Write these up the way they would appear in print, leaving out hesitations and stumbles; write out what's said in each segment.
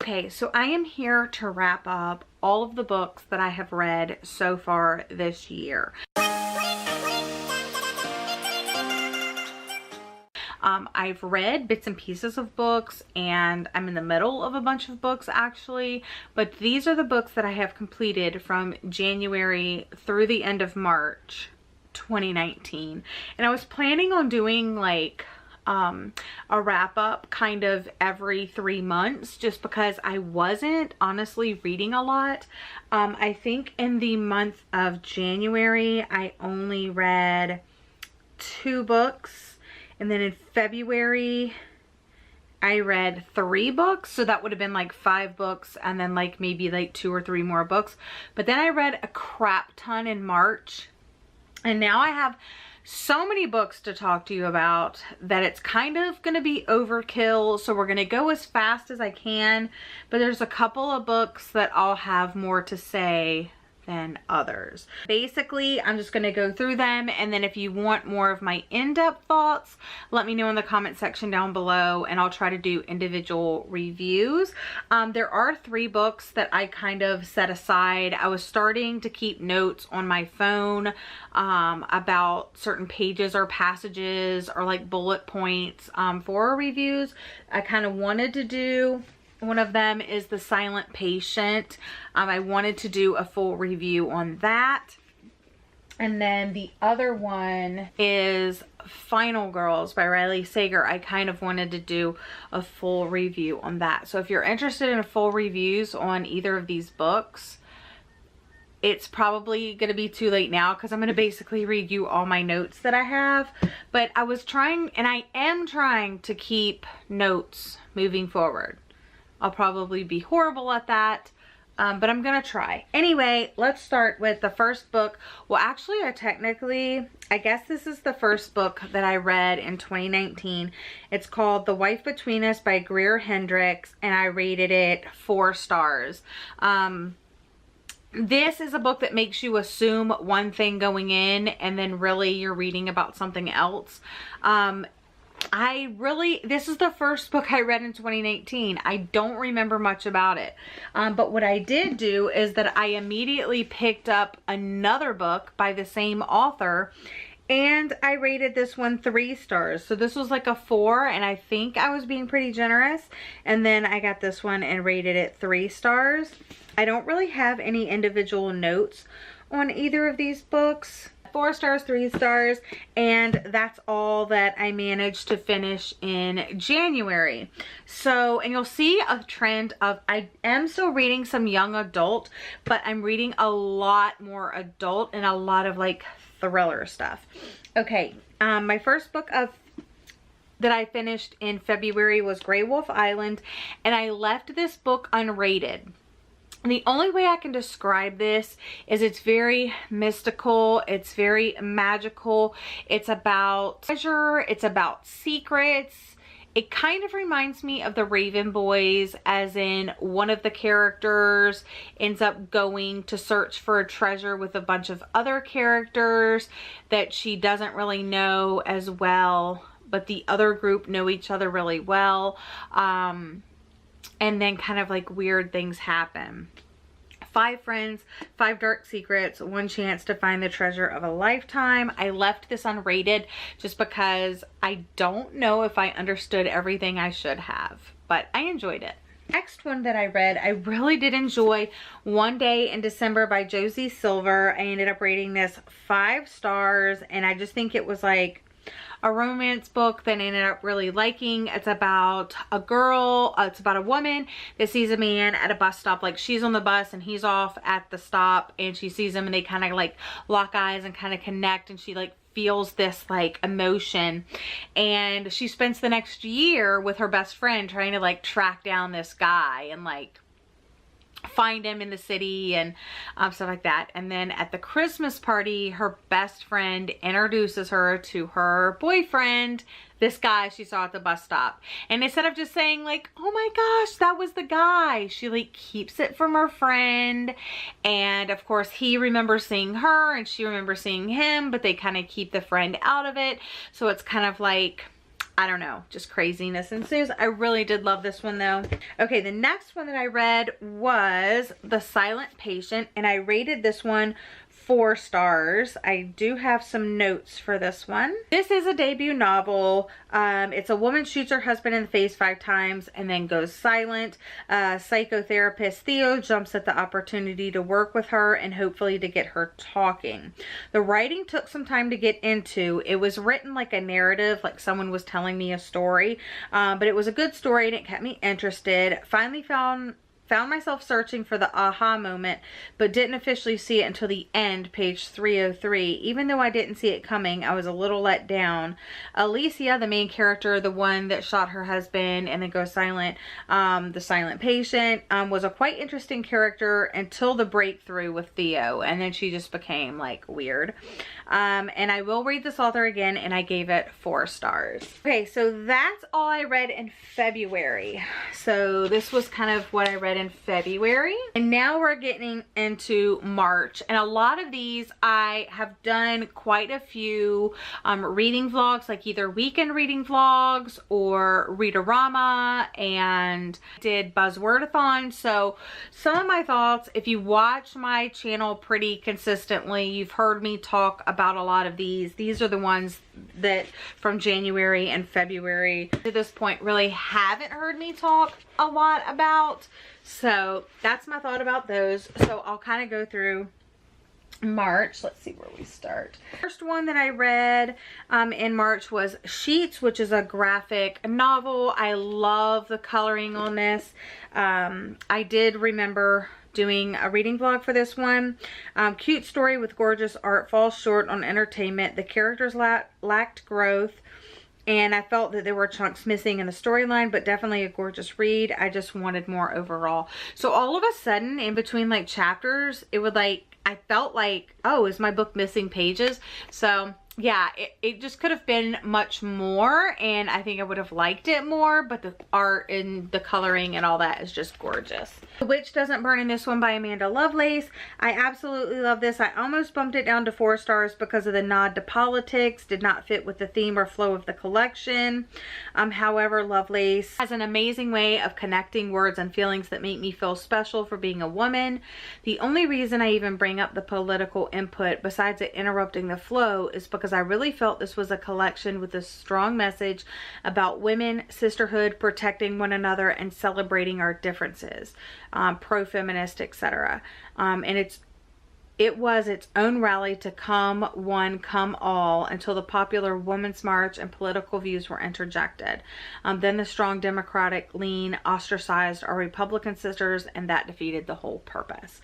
Okay, so I am here to wrap up all of the books that I have read so far this year. I've read bits and pieces of books, and I'm in the middle of a bunch of books actually, but these are the books that I have completed from January through the end of March 2019. And I was planning on doing like a wrap up kind of every 3 months, just because I wasn't honestly reading a lot. I think in the month of January I only read 2 books, and then in February I read 3 books, so that would have been like 5 books, and then like maybe like 2 or 3 more books. But then I read a crap ton in March, and now I have so many books to talk to you about that it's kind of gonna be overkill, so we're gonna go as fast as I can, but there's a couple of books that I'll have more to say than others. Basically, I'm just gonna go through them, and then if you want more of my in-depth thoughts, let me know in the comment section down below, and I'll try to do individual reviews. There are 3 books that I kind of set aside. I was starting to keep notes on my phone about certain pages or passages or like bullet points for reviews. I kind of wanted to do. One of them is The Silent Patient. I wanted to do a full review on that. And then the other one is Final Girls by Riley Sager. I kind of wanted to do a full review on that. So if you're interested in full reviews on either of these books, it's probably going to be too late now, because I'm going to basically read you all my notes that I have. But I was trying, and I am trying to keep notes moving forward. I'll probably be horrible at that, but I'm gonna try. Anyway, let's start with the first book. Well, actually, I guess this is the first book that I read in 2019. It's called The Wife Between Us by Greer Hendricks, and I rated it 4 stars. This is a book that makes you assume one thing going in, and then really you're reading about something else. This is the first book I read in 2019. I don't remember much about it. But what I did do is that I immediately picked up another book by the same author, and I rated this one 3 stars. So this was like a 4, and I think I was being pretty generous. And then I got this one and rated it 3 stars. I don't really have any individual notes on either of these books. 4 stars, 3 stars, and that's all that I managed to finish in January. So, and you'll see a trend of, I am still reading some young adult, but I'm reading a lot more adult and a lot of like thriller stuff. Okay, my first book that I finished in February was Grey Wolf Island, and I left this book unrated. And the only way I can describe this is it's very mystical, it's very magical, it's about treasure, it's about secrets. It kind of reminds me of the Raven Boys, as in one of the characters ends up going to search for a treasure with a bunch of other characters that she doesn't really know as well, but the other group know each other really well. And then kind of like weird things happen. 5 friends, 5 dark secrets, 1 chance to find the treasure of a lifetime. I left this unrated just because I don't know if I understood everything I should have, but I enjoyed it. Next one that I read, I really did enjoy, One Day in December by Josie Silver. I ended up rating this 5 stars, and I just think it was like a romance book that I ended up really liking. It's about a girl, it's about a woman that sees a man at a bus stop. Like, she's on the bus and he's off at the stop, and she sees him, and they kind of like lock eyes and kind of connect, and she like feels this like emotion, and she spends the next year with her best friend trying to like track down this guy and like find him in the city and stuff like that. And then at the Christmas party, her best friend introduces her to her boyfriend, this guy she saw at the bus stop. And instead of just saying like, oh my gosh, that was the guy, she like keeps it from her friend. And of course he remembers seeing her and she remembers seeing him, but they kind of keep the friend out of it. So it's kind of like I don't know, just craziness ensues. I really did love this one though. Okay, the next one that I read was The Silent Patient, and I rated this one 4 stars. I do have some notes for this one. This is a debut novel. It's a woman shoots her husband in the face 5 times and then goes silent. Psychotherapist Theo jumps at the opportunity to work with her and hopefully to get her talking. The writing took some time to get into. It was written like a narrative, like someone was telling me a story, but it was a good story and it kept me interested. Finally found myself searching for the aha moment, but didn't officially see it until the end, page 303. Even though I didn't see it coming, I was a little let down. Alicia, the main character, the one that shot her husband and then goes silent, the silent patient, was a quite interesting character until the breakthrough with Theo, and then she just became like weird. And I will read this author again, and I gave it 4 stars. Okay, so that's all I read in February. So this was kind of what I read in February, and now we're getting into March, and a lot of these I have done quite a few reading vlogs, like either weekend reading vlogs or Readerama, and did Buzzwordathon. So some of my thoughts, if you watch my channel pretty consistently, you've heard me talk about a lot of these. These are the ones that from January and February to this point really haven't heard me talk a lot about. So that's my thought about those. So I'll kind of go through March. Let's see where we start. First one that I read in March was Sheets, which is a graphic novel. I love the coloring on this. I did remember doing a reading vlog for this one. Cute story with gorgeous art, falls short on entertainment. The characters lacked growth, and I felt that there were chunks missing in the storyline, but definitely a gorgeous read. I just wanted more overall. So all of a sudden, in between like chapters, it would like, I felt like, oh, is my book missing pages? So yeah, it just could have been much more, and I think I would have liked it more, but the art and the coloring and all that is just gorgeous. The Witch Doesn't Burn in this one by Amanda Lovelace. I absolutely love this. I almost bumped it down to 4 stars because of the nod to politics. Did not fit with the theme or flow of the collection. However, Lovelace has an amazing way of connecting words and feelings that make me feel special for being a woman. The only reason I even bring up the political input, besides it interrupting the flow, is because I really felt this was a collection with a strong message about women, sisterhood, protecting one another, and celebrating our differences, pro-feminist, etc. And it was its own rally to come one, come all, until the popular Women's March and political views were interjected. Then the strong Democratic lean ostracized our Republican sisters, and that defeated the whole purpose.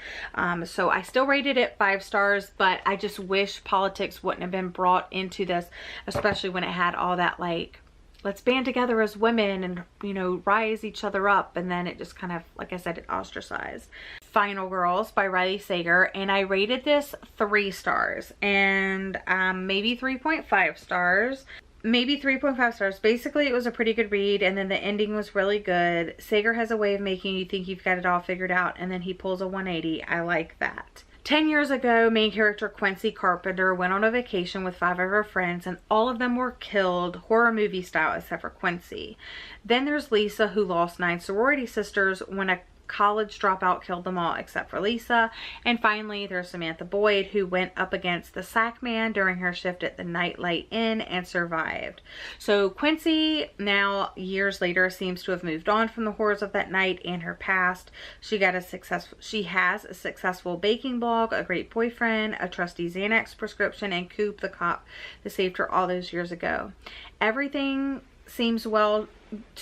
So I still rated it 5 stars, but I just wish politics wouldn't have been brought into this, especially when it had all that like, let's band together as women and, you know, rise each other up. And then it just kind of, like I said, it ostracized. Final Girls by Riley Sager, and I rated this 3 stars, and maybe 3.5 stars. Maybe 3.5 stars. Basically, it was a pretty good read, and then the ending was really good. Sager has a way of making you think you've got it all figured out, and then he pulls a 180. I like that. 10 years ago, main character Quincy Carpenter went on a vacation with 5 of her friends, and all of them were killed, horror movie style, except for Quincy. Then there's Lisa, who lost 9 sorority sisters when a college dropout killed them all except for Lisa. And finally, there's Samantha Boyd, who went up against the sack man during her shift at the Nightlight Inn and survived. So Quincy, now years later, seems to have moved on from the horrors of that night and her past. She has a successful baking blog, a great boyfriend, a trusty Xanax prescription, and Coop, the cop that saved her all those years ago. Everything seems to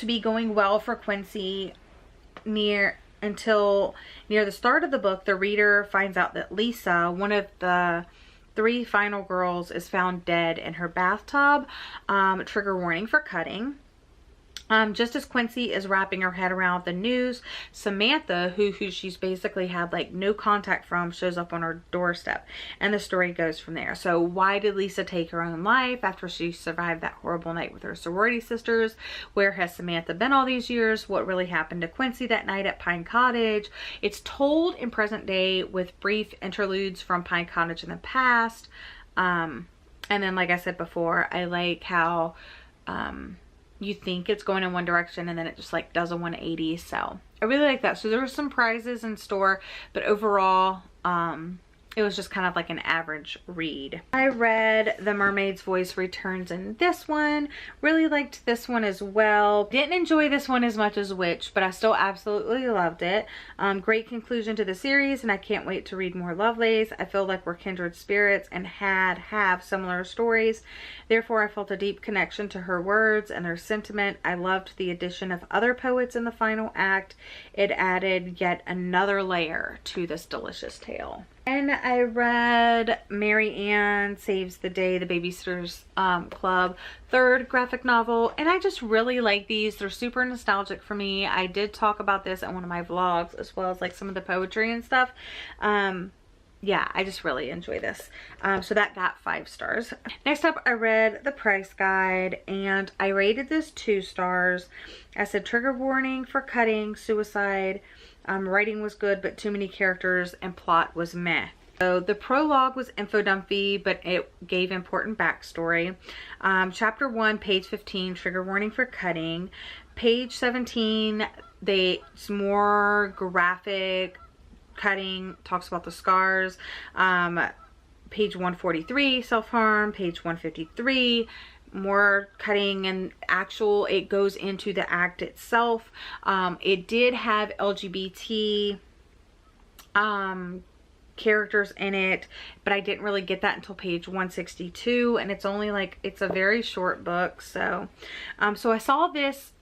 be going well for Quincy until near the start of the book. The reader finds out that Lisa, one of the 3 final girls, is found dead in her bathtub. Trigger warning for cutting. Just as Quincy is wrapping her head around the news, Samantha, who she's basically had like no contact from, shows up on her doorstep, and the story goes from there. So why did Lisa take her own life after she survived that horrible night with her sorority sisters? Where has Samantha been all these years? What really happened to Quincy that night at Pine Cottage? It's told in present day with brief interludes from Pine Cottage in the past. And then, like I said before, I like how you think it's going in one direction and then it just like does a 180. So I really like that. So there were some prizes in store, but overall, it was just kind of like an average read. I read The Mermaid's Voice Returns in this one. Really liked this one as well. Didn't enjoy this one as much as Witch, but I still absolutely loved it. Great conclusion to the series, and I can't wait to read more Lovelace. I feel like we're kindred spirits and have similar stories. Therefore, I felt a deep connection to her words and their sentiment. I loved the addition of other poets in the final act. It added yet another layer to this delicious tale. And I read Mary Ann Saves the Day, the Babysitter's Club, third graphic novel. And I just really like these. They're super nostalgic for me. I did talk about this in one of my vlogs, as well as like some of the poetry and stuff. Yeah, I just really enjoy this. So that got 5 stars. Next up, I read The Price Guide, and I rated this 2 stars. I said trigger warning for cutting, suicide. Writing was good, but too many characters, and plot was meh. So the prologue was info dumpy, but it gave important backstory. Chapter 1, page 15, trigger warning for cutting. Page 17, it's more graphic cutting, talks about the scars. Page 143, self-harm. Page 153, more cutting and actual, it goes into the act itself. It did have LGBT characters in it, but I didn't really get that until page 162, and it's only like, it's a very short book. So so I saw this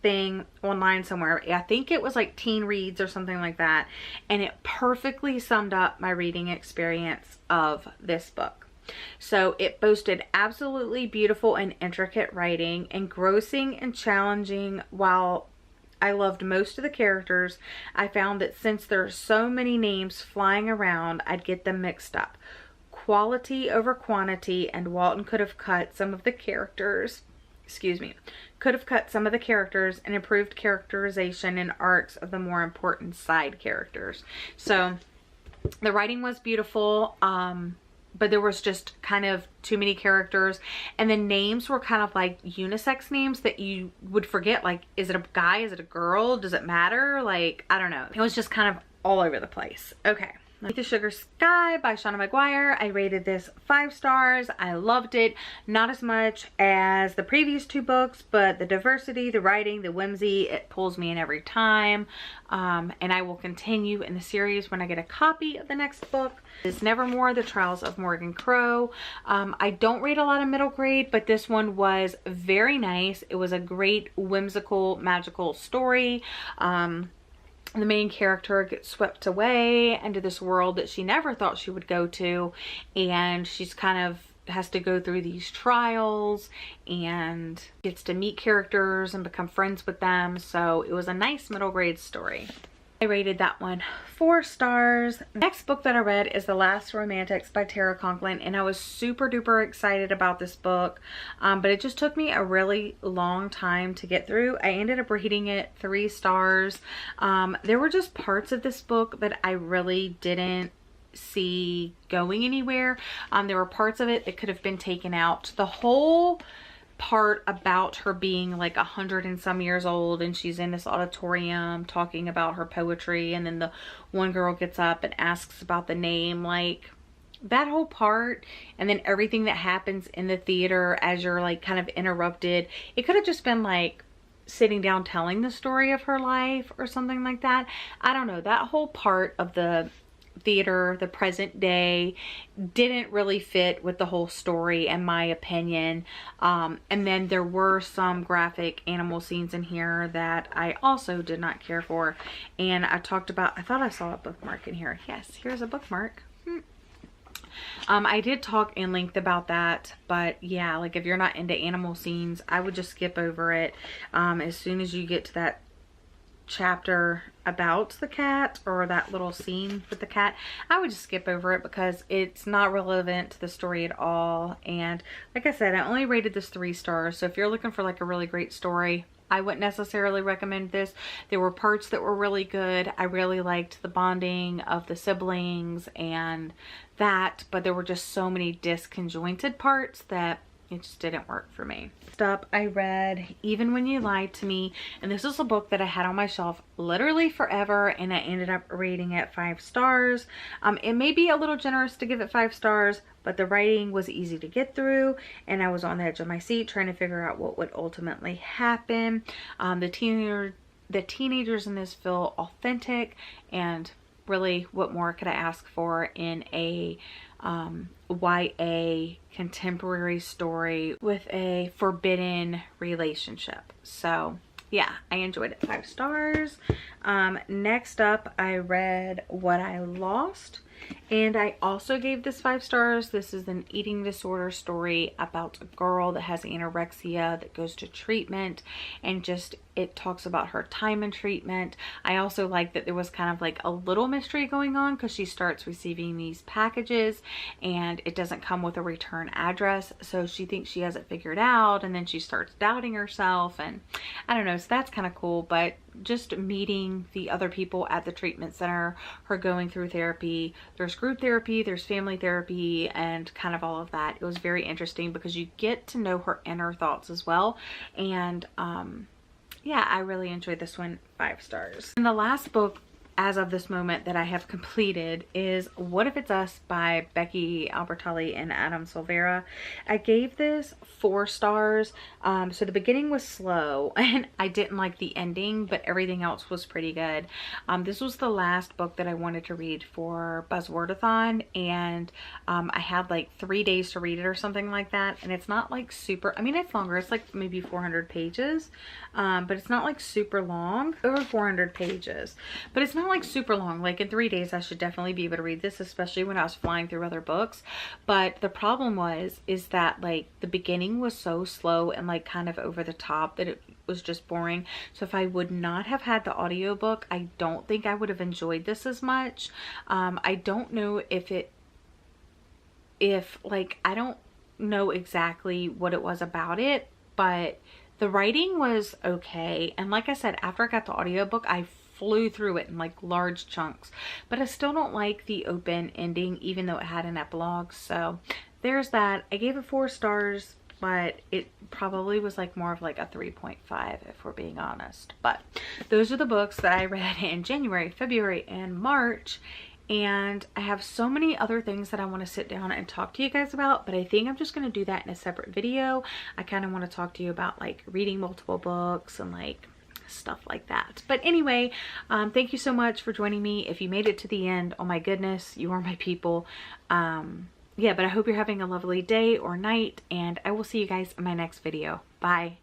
thing online somewhere. I think it was like Teen Reads or something like that, and it perfectly summed up my reading experience of this book. So it boasted absolutely beautiful and intricate writing, engrossing and challenging. While I loved most of the characters, I found that since there are so many names flying around, I'd get them mixed up. Quality over quantity, and Walton could have cut some of the characters, and improved characterization and arcs of the more important side characters. So the writing was beautiful, but there was just kind of too many characters, and the names were kind of like unisex names that you would forget, like, is it a guy, is it a girl, does it matter? Like, I don't know, it was just kind of all over the place. Okay, The Sugar Sky by Shauna McGuire. I rated this 5 stars. I loved it. Not as much as the previous 2 books, but the diversity, the writing, the whimsy, it pulls me in every time. And I will continue in the series when I get a copy of the next book. It's Nevermore, The Trials of Morgan Crow. I don't rate a lot of middle grade, but this one was very nice. It was a great whimsical, magical story. The main character gets swept away into this world that she never thought she would go to, and she's kind of has to go through these trials and gets to meet characters and become friends with them. So it was a nice middle grade story. I rated that one 4 stars. Next book that I read is The Last Romantics by Tara Conklin, and I was super duper excited about this book, but it just took me a really long time to get through. I ended up rating it 3 stars. There were just parts of this book that I really didn't see going anywhere. There were parts of it that could have been taken out. The whole part about her being like 100 and some years old, and she's in this auditorium talking about her poetry, and then the one girl gets up and asks about the name, like that whole part, and then everything that happens in the theater as you're like kind of interrupted. It could have just been like sitting down telling the story of her life or something like that. I don't know, that whole part of the theater, the present day, didn't really fit with the whole story in my opinion. And then there were some graphic animal scenes in here that I also did not care for, and I talked about, I thought I saw a bookmark in here. Yes, here's a bookmark. I did talk in length about that, but yeah, like if you're not into animal scenes, I would just skip over it. As soon as you get to that chapter about the cat, or that little scene with the cat, I would just skip over it because it's not relevant to the story at all. And like I said, I only rated this 3 stars, so if you're looking for like a really great story, I wouldn't necessarily recommend this. There were parts that were really good. I really liked the bonding of the siblings and that, but there were just so many disconjointed parts that it just didn't work for me. Next up, I read Even When You Lied to Me, and this is a book that I had on my shelf literally forever, and I ended up rating it 5 stars. It may be a little generous to give it 5 stars, but the writing was easy to get through, and I was on the edge of my seat trying to figure out what would ultimately happen. The teenagers in this feel authentic, and really, what more could I ask for in a YA contemporary story with a forbidden relationship? So yeah, I enjoyed it. 5 stars. Next up, I read What I Lost, and I also gave this 5 stars. This is an eating disorder story about a girl that has anorexia that goes to treatment, and just it talks about her time in treatment. I also like that there was kind of like a little mystery going on, because she starts receiving these packages and it doesn't come with a return address, so she thinks she has it figured out, and then she starts doubting herself, and I don't know, so that's kind of cool. But just meeting the other people at the treatment center, her going through therapy, there's group therapy, there's family therapy, and kind of all of that. It was very interesting because you get to know her inner thoughts as well. And yeah, I really enjoyed this one. 5 stars. And the last book as of this moment that I have completed is What If It's Us by Becky Albertalli and Adam Silvera. I gave this 4 stars. So the beginning was slow and I didn't like the ending, but everything else was pretty good. This was the last book that I wanted to read for Buzzwordathon, and I had like 3 days to read it or something like that. And it's not like super, I mean, it's longer, it's like maybe 400 pages, but it's not like super long, over 400 pages, but it's not like super long. Like in 3 days I should definitely be able to read this, especially when I was flying through other books. But the problem is that like the beginning was so slow and like kind of over the top that it was just boring. So if I would not have had the audiobook, I don't think I would have enjoyed this as much. I don't know I don't know exactly what it was about it, but the writing was okay. And like I said, after I got the audiobook, I flew through it in like large chunks, but I still don't like the open ending, even though it had an epilogue. So there's that. I gave it 4 stars, but it probably was like more of like a 3.5 if we're being honest. But those are the books that I read in January, February, and March. And I have so many other things that I want to sit down and talk to you guys about, but I think I'm just going to do that in a separate video. I kind of want to talk to you about like reading multiple books and like stuff like that. But anyway, thank you so much for joining me. If you made it to the end, oh my goodness, you are my people. Yeah, but I hope you're having a lovely day or night, and I will see you guys in my next video. Bye.